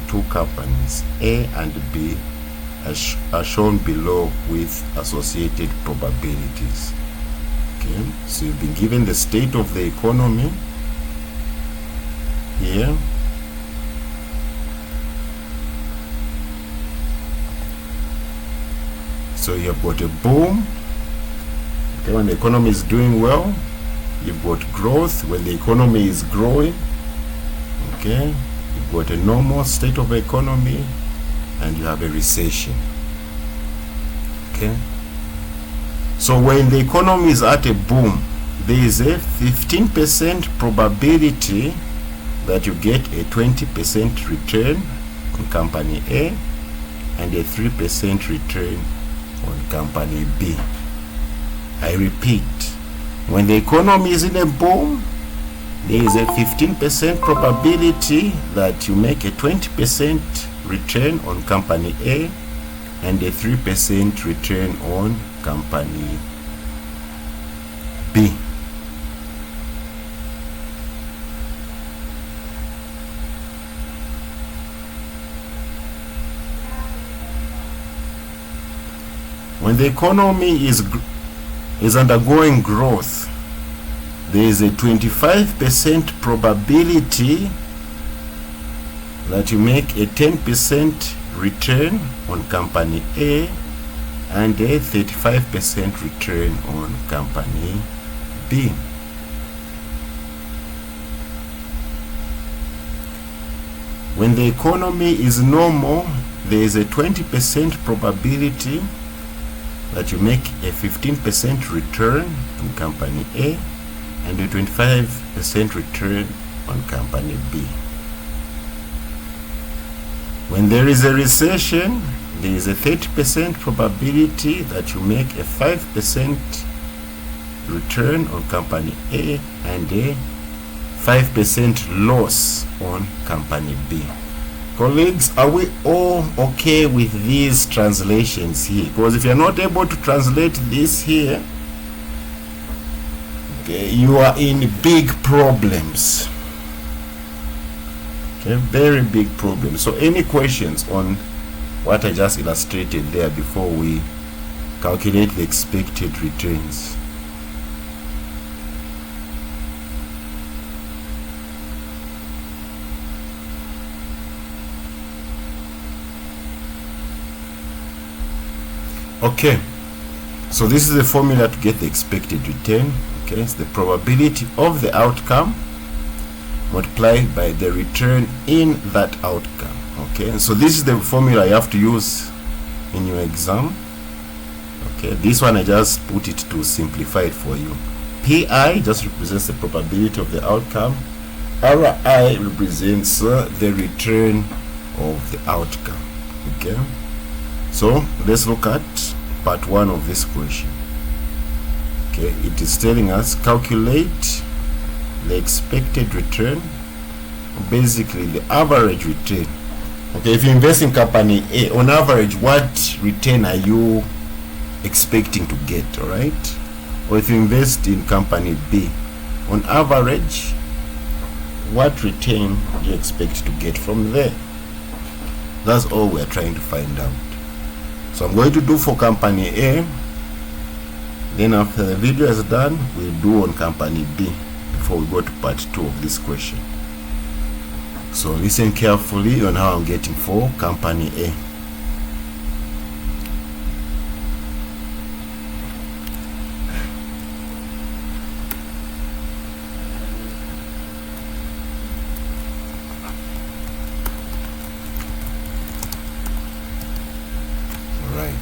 two companies, A and B, are shown below with associated probabilities. Okay, so you've been given the state of the economy here. So you've got a boom, okay, when the economy is doing well. You've got growth when the economy is growing. Okay, you've got a normal state of the economy, and you have a recession. Okay, so when the economy is at a boom, there is a 15% probability that you get a 20% return on company A and a 3% return on company B. I repeat, when the economy is in a boom, there is a 15% probability that you make a 20% return on company A and a 3% return on company B. When the economy is undergoing growth, there is a 25% probability that you make a 10% return on company A and a 35% return on company B. When the economy is normal, there is a 20% probability that you make a 15% return on company A and a 25% return on company B. When there is a recession, there is a 30% probability that you make a 5% return on company A and a 5% loss on company B. Colleagues, are we all okay with these translations here? Because if you're not able to translate this here, okay, you are in big problems. Okay, very big problems. So any questions on what I just illustrated there before we calculate the expected returns? Okay, so this is the formula to get the expected return. Okay, it's the probability of the outcome multiplied by the return in that outcome. Okay, so this is the formula you have to use in your exam. Okay, this one I just put it to simplify it for you. PI just represents the probability of the outcome. RI represents the return of the outcome. Okay, so let's look at part 1 of this question. Okay, it is telling us calculate the expected return, basically the average return. Okay, if you invest in company A, on average, what return are you expecting to get? All right, or if you invest in company B, on average, what return do you expect to get from there? That's all we're trying to find out. So I'm going to do for company A, then after the video is done, we'll do on company B before we go to part 2 of this question. So listen carefully on how I'm getting for company A.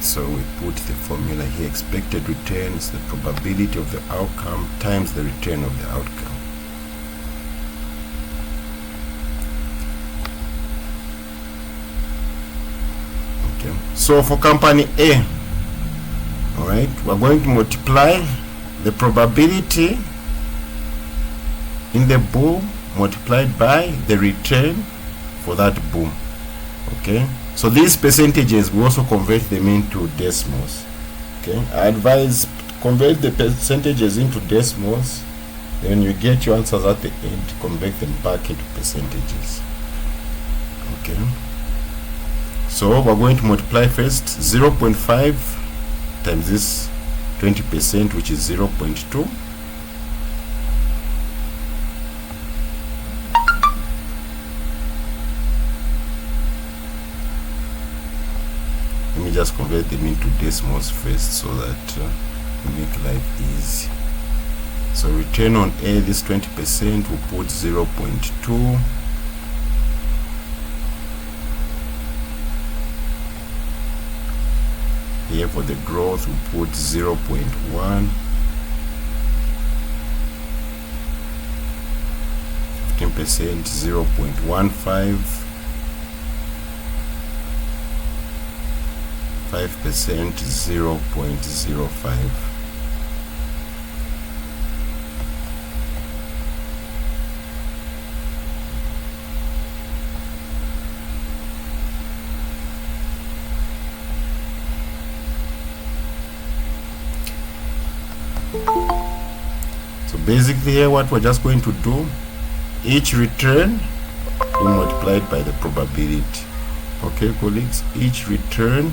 So we put the formula here. Expected return is the probability of the outcome times the return of the outcome. Okay, so for company A, all right, we're going to multiply the probability in the boom multiplied by the return for that boom. Okay, so these percentages, we also convert them into decimals. Okay, I advise convert the percentages into decimals, then you get your answers at the end, convert them back into percentages. Okay, So we're going to multiply first 0.5 times this 20%, which is 0.2. Let me just convert them into decimals first so that we make life easy. So return on A, this 20%, we'll put 0.2. Here for the growth, we put 0.1. 15%, 0.15. 5%, 0.05. So basically here what we're just going to do, each return we multiply it by the probability. Okay, colleagues, each return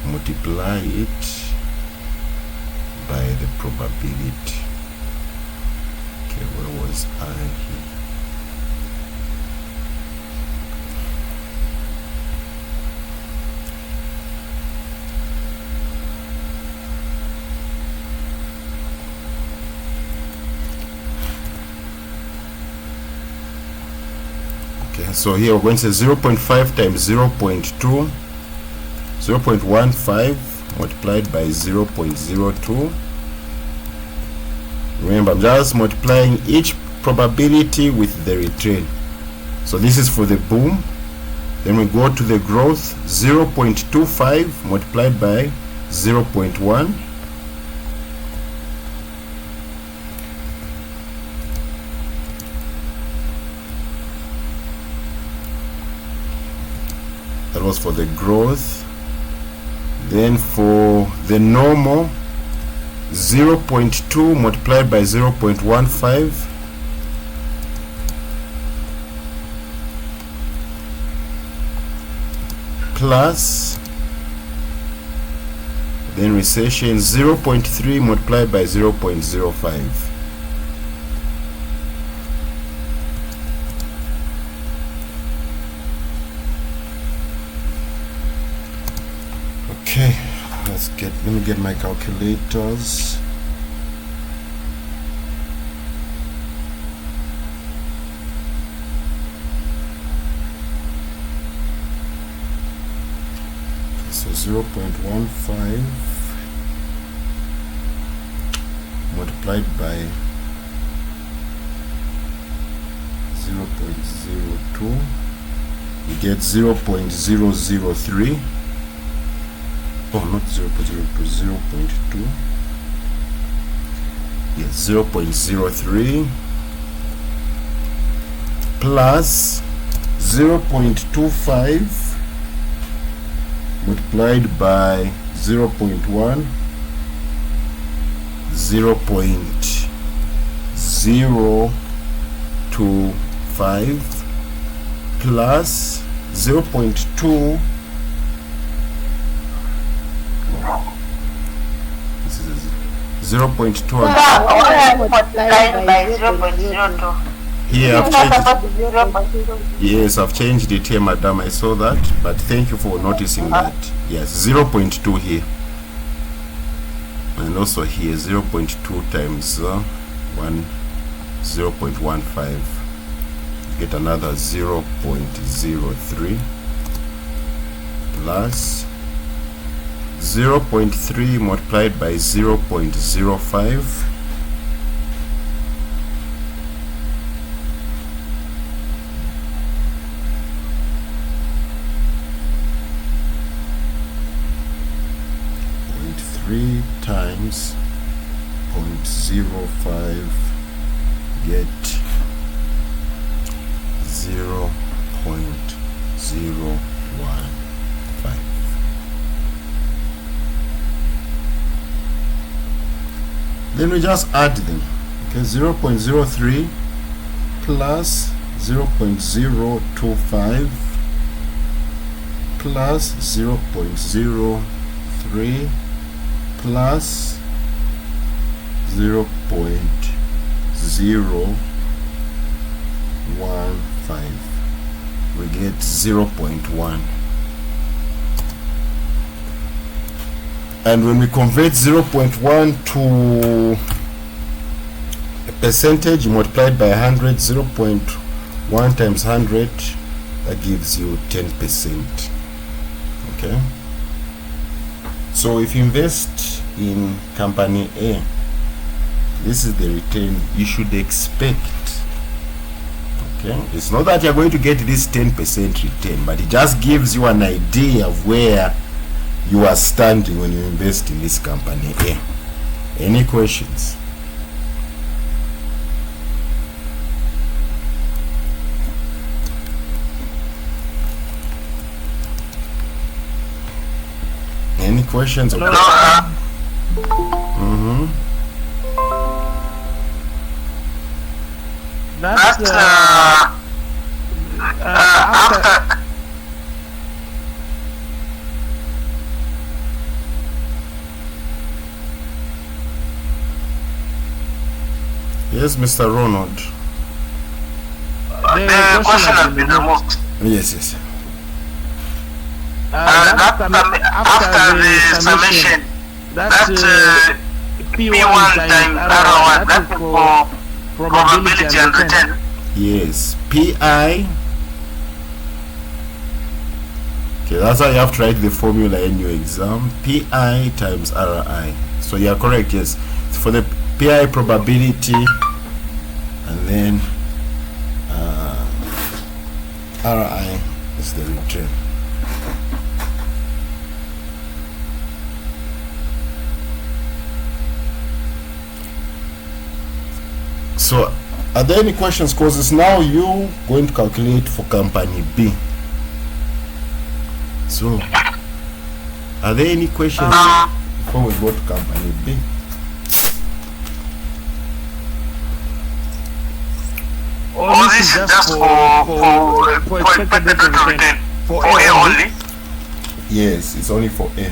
multiply it by the probability. Okay, where was I here? Okay, so here we're going to say 0.5 times 0.2, 0.15 multiplied by 0.02. Remember, I'm just multiplying each probability with the return. So this is for the boom. Then we go to the growth, 0.25 multiplied by 0.1. That was for the growth. Then for the normal, 0.2 multiplied by 0.15 plus, then recession, 0.3 multiplied by 0.05. Okay, let me get my calculators. So 0.15 multiplied by 0.02, we get 0.003. Oh, not 0.02, 0.2. Yes, 0.03 plus 0.25 multiplied by 0.1, 0.025 plus 0.2. 0.2 multiplied by 0.02. Here I've changed. Yes, I've changed it here, madam. I saw that, but thank you for noticing that. Yes, 0.2 here, and also here 0.2 times 0.15. Get another 0.03 plus 0.3 multiplied by 0.05 0.3 times 0.05 get 0.015. Then we just add them. Okay, 0.03 plus 0.025 plus 0.03 plus 0.015. We get 0.1. And when we convert 0.1 to a percentage multiplied by 100, 0.1 times 100, that gives you 10%. Okay, so if you invest in company A, this is the return you should expect. Okay, it's not that you're going to get this 10% return, but it just gives you an idea of where you are standing when you invest in this company A. Any questions? Any questions? No. That's after. Yes, Mr. Ronald. The question has been removed. Yes. After the summation, that's P1 times R1. That's for probability and return. Yes, PI. Okay, that's how you have to write the formula in your exam. PI times RI. So you are correct, yes. For the PI probability, and then RI is the return. So are there any questions? Because it's now you going to calculate for company B. So are there any questions before we go to company B? Or this is just for expected rate of return for A only? Yes, it's only for A.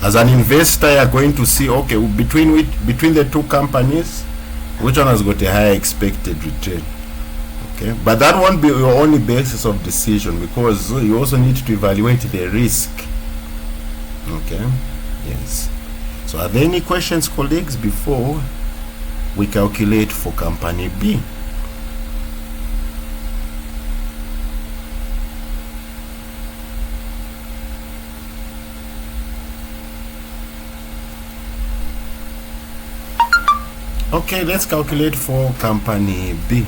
As an investor, you are going to see, okay, between the two companies, which one has got a higher expected return. Okay, but that won't be your only basis of decision, because you also need to evaluate the risk. Okay, yes. So are there any questions, colleagues, before we calculate for company B? Okay, let's calculate for company B.